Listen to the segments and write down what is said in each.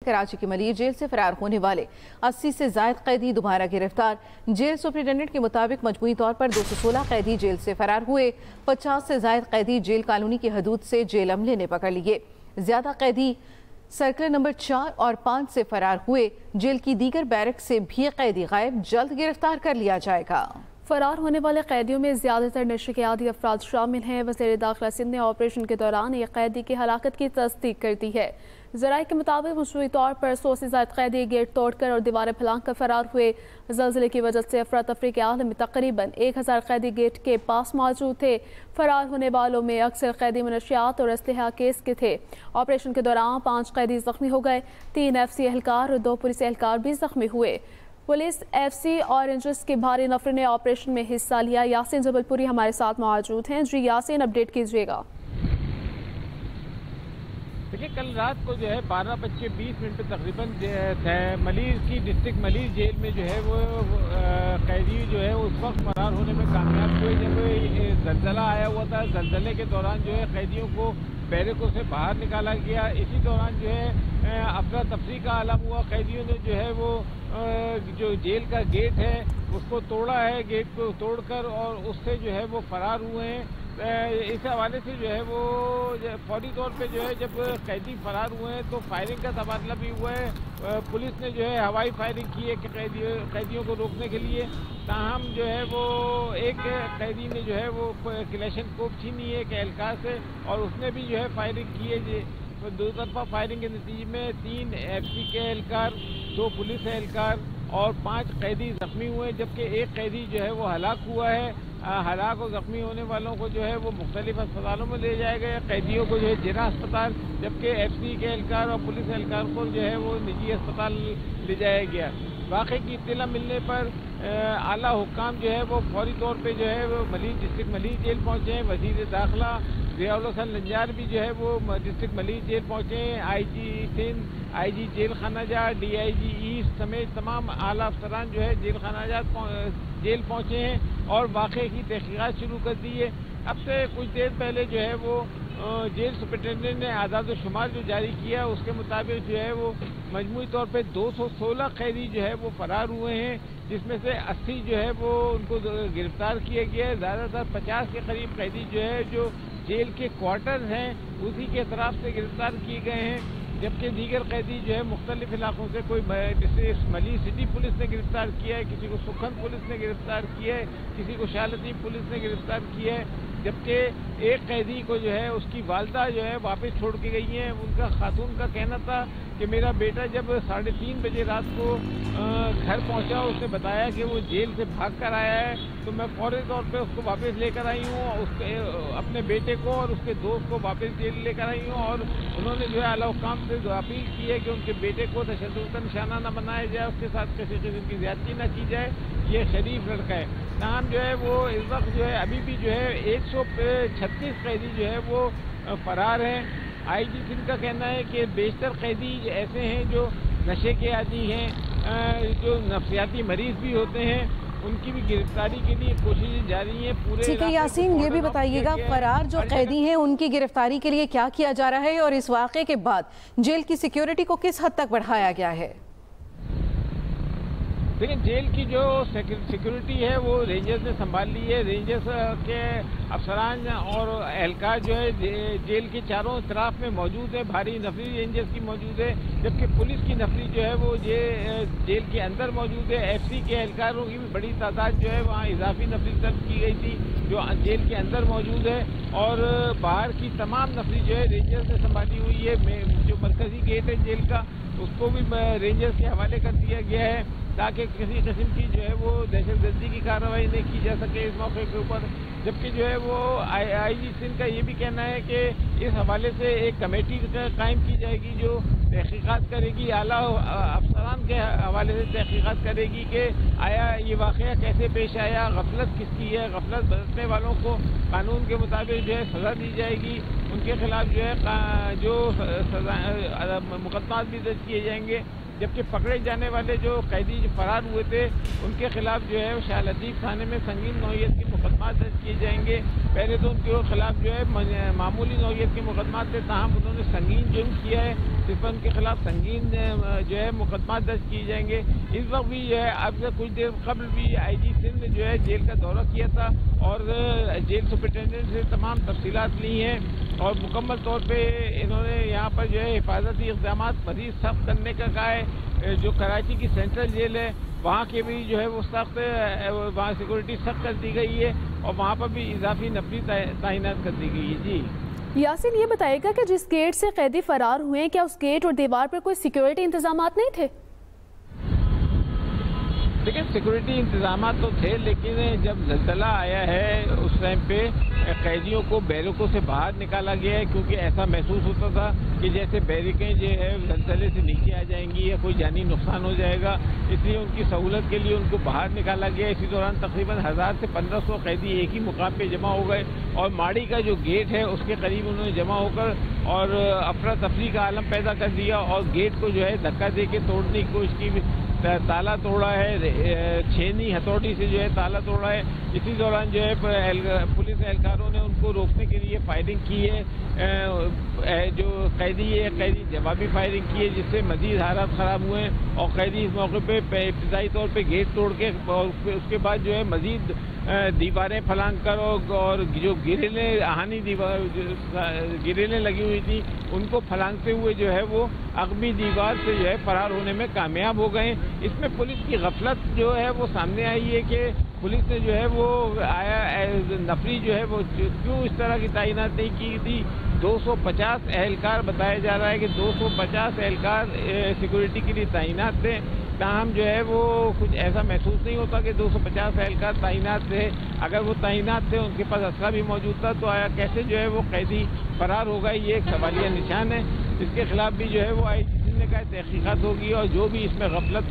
کراچی کی ملیر جیل سے فرار ہونے والے 80 سے زائد قیدی دوبارہ گرفتار۔ جیل سپرنٹنڈنٹ کے مطابق مجموعی طور پر 216 قیدی جیل سے فرار ہوئے۔ 50 سے زائد قیدی جیل کالونی کی حدود سے جیل عملے نے پکڑ لیے۔ زیادہ قیدی سرکل نمبر 4 اور 5 سے فرار ہوئے۔ جیل کی دیگر بیرک سے بھی قیدی غائب، جلد گرفتار کر لیا جائے گا۔ فرار ہونے والے قیدیوں میں زیادہ تر نشے کے عادی افراد شامل ہیں۔ وزیر داخلہ سندھ نے آپریشن کے دوران ایک قیدی کی ہلاکت کی تصدیق کر دی ہے۔ ذرائع کے مطابق مجموعی طور پر 100 سے زائد قیدی گیٹ توڑ کر اور دیواریں پھلانگ کر فرار ہوئے۔ زلزلے کی وجہ سے افراتفری کے عالم میں تقریباً 1000 قیدی گیٹ کے پاس موجود تھے۔ فرار ہونے والوں میں اکثر قیدی منشیات اور اسلحہ کیس کے تھے۔ آپریشن کے دوران 5 قیدی زخمی ہو گئے، 3 ایف سی اہلکار اور 2 پولیس اہلکار بھی زخمی ہوئے۔ پولیس ایف سی اور رینجرز کے بھاری نفر نے آپریشن میں حصہ لیا۔ یاسین جبل پوری ہمارے ساتھ موجود ہیں۔ جی یاسین، اپڈیٹ کیجیے گا۔ دیکھیں، کل رات کو جو ہے 12:20 پہ تقریباً ملیر کی ڈسٹرکٹ ملیر جیل میں جو ہے وہ قیدی جو ہے اس وقت فرار ہونے میں کامیاب ہوئے جب زلزلہ آیا ہوا تھا۔ زلزلے کے دوران جو ہے قیدیوں کو بیرکوں سے باہر نکالا گیا۔ اسی دوران جو ہے افراتفری کا عالم ہوا۔ قیدیوں نے جو ہے وہ جو جیل کا گیٹ ہے اس کو توڑا ہے، گیٹ کو توڑ کر، اور اس سے جو ہے وہ فرار ہوئے ہیں۔ اس حوالے سے جو ہے وہ فوری طور پہ جو ہے جب قیدی فرار ہوئے ہیں تو فائرنگ کا تبادلہ بھی ہوا ہے۔ پولیس نے جو ہے ہوائی فائرنگ کی ہے کہ قیدیوں کو روکنے کے لیے، تاہم جو ہے وہ ایک قیدی نے جو ہے وہ کلیشن کوپ چھینی ہے ایک اہلکار سے، اور اس نے بھی جو ہے فائرنگ کی ہے۔ دو طرفہ فائرنگ کے نتیجے میں 3 ایف سی کے اہلکار، 2 پولیس اہلکار اور 5 قیدی زخمی ہوئے، جبکہ ایک قیدی جو ہے وہ ہلاک ہوا ہے۔ ہلاک اور زخمی ہونے والوں کو جو ہے وہ مختلف اسپتالوں میں لے جایا گیا۔ قیدیوں کو جو ہے جناح اسپتال، جبکہ ایف سی کے اہلکار اور پولیس اہلکار کو جو ہے وہ نجی اسپتال لے جایا گیا۔ واقعے کی اطلاع ملنے پر اعلیٰ حکام جو ہے وہ فوری طور پہ جو ہے وہ ڈسٹرکٹ ملیر جیل پہنچے ہیں۔ وزیر داخلہ ضیاء الحسن نجار بھی جو ہے وہ ڈسٹرکٹ ملیر جیل پہنچے ہیں۔ آئی جی سندھ، آئی جی جیل خانہ جات، ڈی آئی جی ایسٹ سمیت تمام اعلیٰ افسران جو ہے جیل خانہ جات جیل پہنچے ہیں اور واقعے کی تحقیقات شروع کر دی ہے۔ اب سے کچھ دیر پہلے جو ہے وہ جیل سپرنٹنڈنٹ نے اعداد و شمار جو جاری کیا، اس کے مطابق جو ہے وہ مجموعی طور پہ 216 قیدی جو ہے وہ فرار ہوئے ہیں، جس میں سے 80 جو ہے وہ ان کو گرفتار کیا گیا ہے۔ زیادہ تر 50 کے قریب قیدی جو ہے جو جیل کے کوارٹرز ہیں اسی کے اطراف سے گرفتار کیے گئے ہیں، جبکہ دیگر قیدی جو ہے مختلف علاقوں سے، کوئی ملیر سٹی پولیس نے گرفتار کیا ہے، کسی کو سکھن پولیس نے گرفتار کیا ہے، کسی کو شالتی پولیس نے گرفتار کیا ہے، جبکہ ایک قیدی کو جو ہے اس کی والدہ جو ہے واپس چھوڑ کے گئی ہیں۔ ان کا خاتون کا کہنا تھا کہ میرا بیٹا جب 3:30 بجے رات کو گھر پہنچا، اس نے بتایا کہ وہ جیل سے بھاگ کر آیا ہے، تو میں فوری طور پہ اس کو واپس لے کر آئی ہوں، اپنے بیٹے کو اور اس کے دوست کو واپس جیل لے کر آئی ہوں، اور انہوں نے جو ہے اعلیٰ حکام سے اپیل کی ہے کہ ان کے بیٹے کو تشدد کا نشانہ نہ بنایا جائے، اس کے ساتھ کسی قسم کی زیادتی نہ کی جائے، یہ شریف لڑکا ہے۔ تاہم جو ہے وہ اس وقت جو ہے ابھی بھی جو ہے 136 قیدی جو ہے وہ فرار ہیں۔ آئی جی سندھ کا کہنا ہے کہ بیشتر قیدی ایسے ہیں جو نشے کے عادی ہیں، جو نفسیاتی مریض بھی ہوتے ہیں، ان کی بھی گرفتاری کے لیے کوششیں جاری ہیں۔ ٹھیک ہے یاسین، یہ بھی بتائیے گا فرار جو قیدی ہیں ان کی گرفتاری کے لیے کیا کیا جا رہا ہے، اور اس واقعے کے بعد جیل کی سیکیورٹی کو کس حد تک بڑھایا گیا ہے؟ دیکھیں، جیل کی جو سیکیورٹی ہے وہ رینجرز نے سنبھال لی ہے۔ رینجرز کے افسران اور اہلکار جو ہے جیل کے چاروں طرف میں موجود ہے، بھاری نفری رینجرز کی موجود ہے، جبکہ پولیس کی نفری جو ہے وہ جیل کے اندر موجود ہے۔ ایف سی کے اہلکاروں کی بھی بڑی تعداد جو ہے وہاں اضافی نفری طلب کی گئی تھی جو جیل کے اندر موجود ہے، اور باہر کی تمام نفری جو ہے رینجرز نے سنبھالی ہوئی ہے۔ جو مرکزی گیٹ ہے جیل کا، اس کو بھی رینجرز کے حوالے کر دیا گیا ہے تاکہ کسی قسم کی جو ہے وہ دہشت گردی کی کارروائی نہیں کی جا سکے اس موقع کے اوپر۔ جبکہ جو ہے وہ آئی جی سندھ کا یہ بھی کہنا ہے کہ اس حوالے سے ایک کمیٹی قائم کی جائے گی جو تحقیقات کرے گی، اعلیٰ افسران کے حوالے سے تحقیقات کرے گی کہ آیا یہ واقعہ کیسے پیش آیا، غفلت کس کی ہے، غفلت برتنے والوں کو قانون کے مطابق جو ہے سزا دی جائے گی، ان کے خلاف جو ہے جو مقدمات بھی درج کیے جائیں گے، جبکہ پکڑے جانے والے جو قیدی جو فرار ہوئے تھے ان کے خلاف جو ہے شاہ لطیف تھانے میں سنگین نوعیت کے مقدمات درج کیے جائیں گے۔ پہلے تو ان کے خلاف جو ہے معمولی نوعیت کے مقدمات تھے، تاہم انہوں نے سنگین جرم کیا ہے، जिस पर उनके खिलाफ संगीन जो है मुकदमा दर्ज किए जाएंगे। इस वक्त भी जो है अब से कुछ देर कबल भी IG सिंध ने जो है जेल का दौरा किया था और जेल सुपरिटेंडेंट से तमाम तफसीलात ली हैं और मुकम्मल तौर पे इन्होंने यहाँ पर जो है हिफाजती इक़दाम मज़ीद सख्त करने का कहा है। जो कराची की सेंट्रल जेल है वहाँ के भी जो है वो सख्त, वहाँ सिक्योरिटी सख्त कर दी गई है और वहाँ पर भी इजाफी नफरी तैनात कर दी गई है। जी यासीन, ये बताइएगा कि जिस गेट से कैदी फरार हुए हैं, क्या उस गेट और दीवार पर कोई सिक्योरिटी इंतजामात नहीं थे? देखिए, सिक्योरिटी इंतजाम तो थे, लेकिन जब ज़लज़ला आया है उस टाइम पे कैदियों को बैरकों से बाहर निकाला गया है, क्योंकि ऐसा महसूस होता था कि जैसे बैरिकें जो है ज़लज़ले से नीचे आ जाएंगी या कोई जानी नुकसान हो जाएगा, इसलिए उनकी सहूलत के लिए उनको बाहर निकाला गया। इसी दौरान तकरीबन 1000 से 1500 कैदी एक ही मुकाम पे जमा हो गए और माड़ी का जो गेट है उसके करीब उन्होंने जमा होकर और अफरा तफरी का आलम पैदा कर दिया और गेट को जो है धक्का दे के तोड़ने की कोशिश की, ताला तोड़ा है, छेनी हथौड़ी से जो है ताला तोड़ा है। इसी दौरान जो है पुलिस एहलकारों ने उनको रोकने के लिए फायरिंग की है। जो कैदी जवाबी फायरिंग की है, जिससे मजीद हालात ख़राब हुए हैं और कैदी इस मौके पे इब्तदाई तौर पे गेट तोड़ के और उसके बाद जो है मजीद दीवारें फलांग कर और जो गिरेलें लगी हुई थी उनको फलांगते हुए जो है वो अगबी दीवार से जो है फरार होने में कामयाब हो गए। इसमें पुलिस की गफलत जो है वो सामने आई है कि पुलिस ने जो है वो नफरी जो है वो क्यों इस तरह की तैनात नहीं की थी। 250 एहलकार बताया जा रहा है कि 250 एहलकार सिक्योरिटी के लिए तैनात थे, ताहम जो है वो कुछ ऐसा महसूस नहीं होता कि 250 एहलकार तैनात थे। अगर वो तैनात थे, उनके पास असला भी मौजूद था, तो आया कैसे जो है वो कैदी फरार हो गए, ये एक सवालिया निशान है। इसके खिलाफ भी जो है वो IG ने कहा तहकीकात होगी और जो भी इसमें गफलत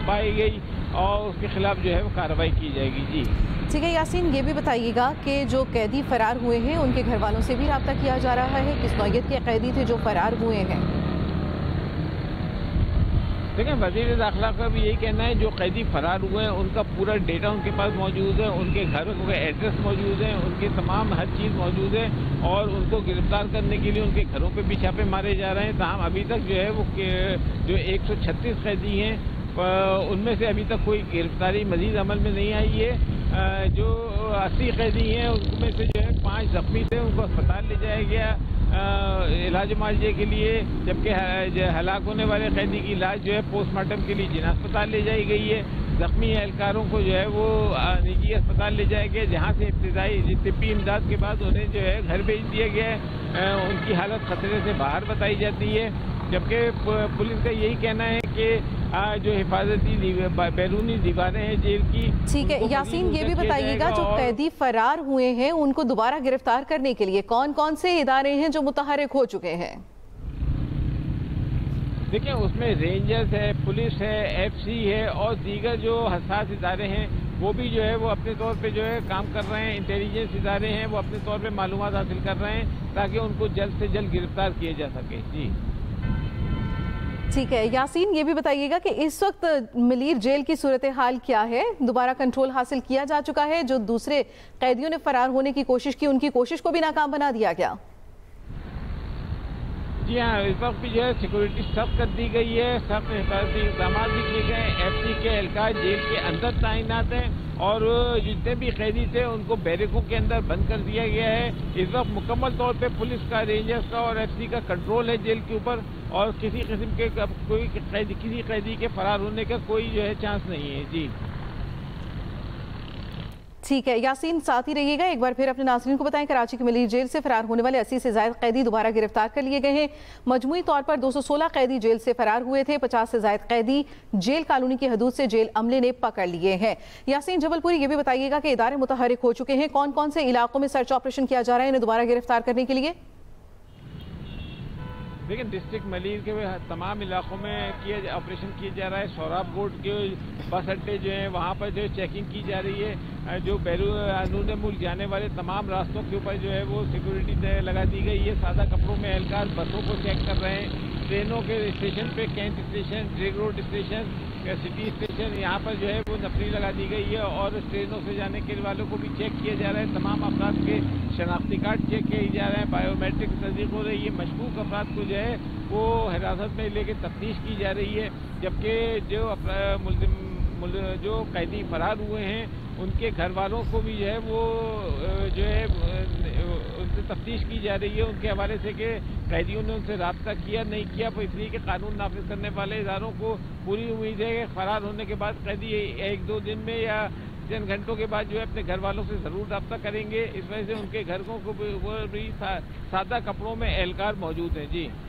पाई गई और उसके खिलाफ जो है वो कार्रवाई की जाएगी। जी ठीक है यासीन, ये भी बताइएगा कि जो कैदी फरार हुए हैं उनके घर वालों से भी रब्ता किया जा रहा है, किस नौयत के कैदी थे जो फरार हुए हैं? देखिए, वज़ीर दाखिला का भी यही कहना है जो कैदी फरार हुए हैं उनका पूरा डेटा उनके पास मौजूद है, उनके घरों के एड्रेस मौजूद है, उनके तमाम हर चीज़ मौजूद है और उनको गिरफ्तार करने के लिए उनके घरों पे भी छापे मारे जा रहे हैं। ताहम अभी तक जो है वो जो 136 कैदी हैं उनमें से अभी तक कोई गिरफ्तारी मजीद अमल में नहीं आई है। जो 80 कैदी हैं उनमें से जो है 5 जख्मी थे, उनको अस्पताल ले जाया गया इलाज मुआवजे के लिए, जबकि हलाक होने वाले कैदी की इलाज जो है पोस्टमार्टम के लिए जिला अस्पताल ले जाई गई है। जख्मी एहलकारों को जो है वो निजी अस्पताल ले जाया गया, जहाँ से इब्तिदाई तिब्बी इमदाद के बाद उन्हें जो है घर भेज दिया गया है। उनकी हालत खतरे से बाहर बताई जाती है, जबकि पुलिस का यही कहना है कि जो हिफाजती बैरूनी दीवारें हैं जेल की। ठीक है यासीन, ये भी बताइएगा जो कैदी फरार हुए हैं उनको दोबारा गिरफ्तार करने के लिए कौन कौन से इदारे हैं जो मुतहर्रिक हो चुके हैं? देखिए, उसमें रेंजर्स है, पुलिस है, FC है और दीगर जो हसास इदारे हैं वो भी जो है वो अपने तौर पे जो है काम कर रहे हैं। इंटेलिजेंस इदारे हैं वो अपने तौर पे मालूमात हासिल कर रहे हैं ताकि उनको जल्द से जल्द गिरफ्तार किया जा सके। जी ठीक है यासीन, ये भी बताइएगा कि इस वक्त मलीर जेल की सूरत हाल क्या है? दोबारा कंट्रोल हासिल किया जा चुका है? जो दूसरे कैदियों ने फरार होने की कोशिश की उनकी कोशिश को भी नाकाम बना दिया गया? जी हाँ, इस वक्त भी जो है सिक्योरिटी सख्त कर दी गई है, सख्त हिफाजती इक़दाम भी किए गए। FC के एहलकार जेल के अंदर तैनात हैं और जितने भी कैदी थे उनको बैरकों के अंदर बंद कर दिया गया है। इस वक्त मुकम्मल तौर पे पुलिस का, रेंजर्स का और FC का कंट्रोल है जेल के ऊपर और किसी किस्म के किसी कैदी के फरार होने का कोई जो है चांस नहीं है। जी ठीक है यासीन, साथ ही रहिएगा। एक बार फिर अपने नाज़रीन को बताएं, कराची की मलीर जेल से फरार होने वाले 80 से ज़ायद कैदी दोबारा गिरफ्तार कर लिए गए हैं। मजमूई तौर पर 216 कैदी जेल से फरार हुए थे। 50 से ज़ायद कैदी जेल कॉलोनी की हदूद से जेल अमले ने पकड़ लिए हैं। यासीन जबलपुरी, ये भी बताइएगा कि इदारे मुतहर्रिक हो चुके हैं, कौन कौन से इलाकों में सर्च ऑपरेशन किया जा रहा है इन्हें दोबारा गिरफ्तार करने के लिए? देखिए, डिस्ट्रिक्ट मलीर के तमाम इलाकों में ऑपरेशन किया जा रहा है। सोहराब कोट के बस अड्डे जो हैं वहाँ पर जो चेकिंग की जा रही है। जो बैरून मुल्क जाने वाले तमाम रास्तों के ऊपर जो है वो सिक्योरिटी लगा दी गई है। सादा कपड़ों में एहलकार बसों को चेक कर रहे हैं। ट्रेनों के स्टेशन पे Cantt station, Drigh road station, city station, यहाँ पर जो है वो नफरी लगा दी गई है और ट्रेनों से जाने के वालों को भी चेक किया जा रहा है। तमाम अफराद के शनाख्ती कार्ड चेक किए जा रहे हैं, बायोमेट्रिक तस्दीक हो रही है। मशकूक अफराद को जो है वो हिरासत में लेके तफ्तीश की जा रही है, जबकि जो कैदी फरार हुए हैं उनके घर वालों को भी जो है वो जो है उनसे तफ्तीश की जा रही है उनके हवाले से कि कैदियों ने उनसे राब्ता किया नहीं किया, पर इसलिए कि कानून नाफिज करने वाले इदारों को पूरी उम्मीद है कि फरार होने के बाद कैदी 1-2 दिन में या चंद घंटों के बाद जो है अपने घर वालों से ज़रूर राब्ता करेंगे। इस वजह से उनके घरों को भी सादा कपड़ों में एहलकार मौजूद हैं। जी।